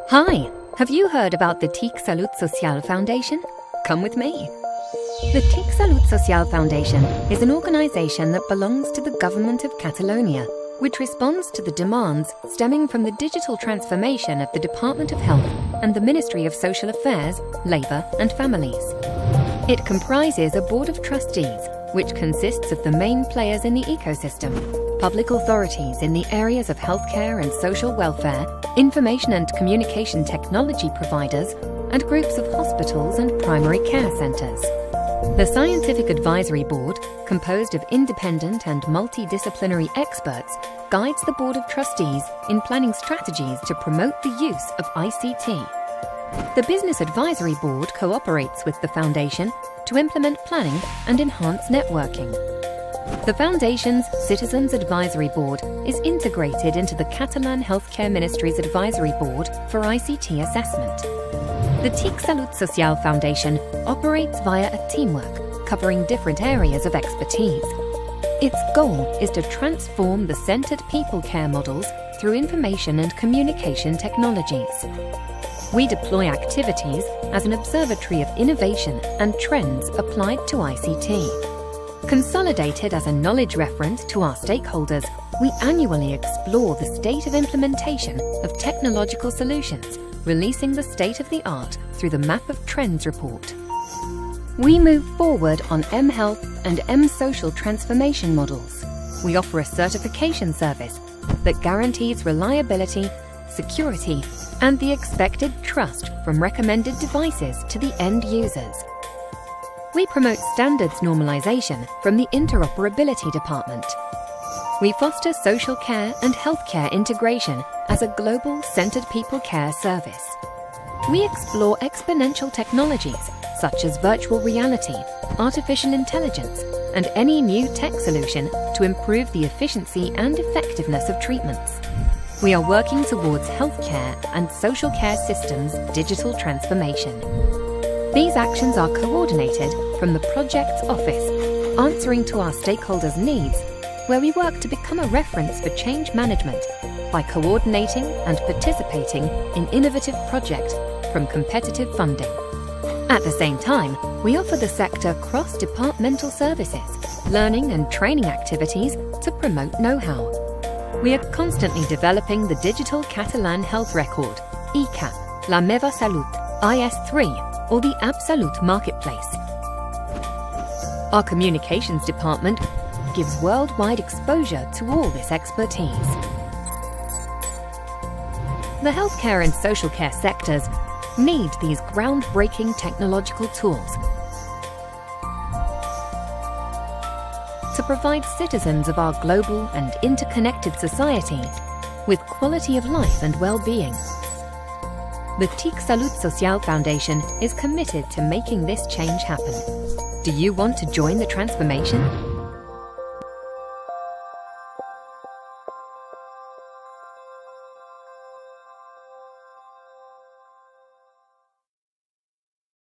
Hi, have you heard about the TicSalut Social Foundation? Come with me. The TicSalut Social Foundation is an organisation that belongs to the government of Catalonia, which responds to the demands stemming from the digital transformation of the Department of Health and the Ministry of Social Affairs, Labour and Families. It comprises a board of trustees, which consists of the main players in the ecosystem, public authorities in the areas of healthcare and social welfare, information and communication technology providers, and groups of hospitals and primary care centres. The Scientific Advisory Board, composed of independent and multidisciplinary experts, guides the Board of Trustees in planning strategies to promote the use of ICT. The Business Advisory Board cooperates with the Foundation to implement planning and enhance networking. The Foundation's Citizens Advisory Board is integrated into the Catalan Healthcare Ministry's Advisory Board for ICT assessment. The TicSalut Social Foundation operates via a teamwork covering different areas of expertise. Its goal is to transform the centred people care models through information and communication technologies. We deploy activities as an observatory of innovation and trends applied to ICT. Consolidated as a knowledge reference to our stakeholders, we annually explore the state of implementation of technological solutions, releasing the state-of-the-art through the Map of Trends report. We move forward on mHealth and mSocial transformation models. We offer a certification service that guarantees reliability, security, and the expected trust from recommended devices to the end users. We promote standards normalization from the interoperability department. We foster social care and healthcare integration as a global centred people care service. We explore exponential technologies such as virtual reality, artificial intelligence, and any new tech solution to improve the efficiency and effectiveness of treatments. We are working towards healthcare and social care systems digital transformation. These actions are coordinated from the project's office, answering to our stakeholders' needs, where we work to become a reference for change management by coordinating and participating in innovative projects from competitive funding. At the same time, we offer the sector cross-departmental services, learning and training activities to promote know-how. We are constantly developing the digital Catalan health record, ECAP, La Meva Salut, IS3, or the Absolute Marketplace. Our communications department gives worldwide exposure to all this expertise. The healthcare and social care sectors need these groundbreaking technological tools to provide citizens of our global and interconnected society with quality of life and well-being. The TicSalut Social Foundation is committed to making this change happen. Do you want to join the transformation?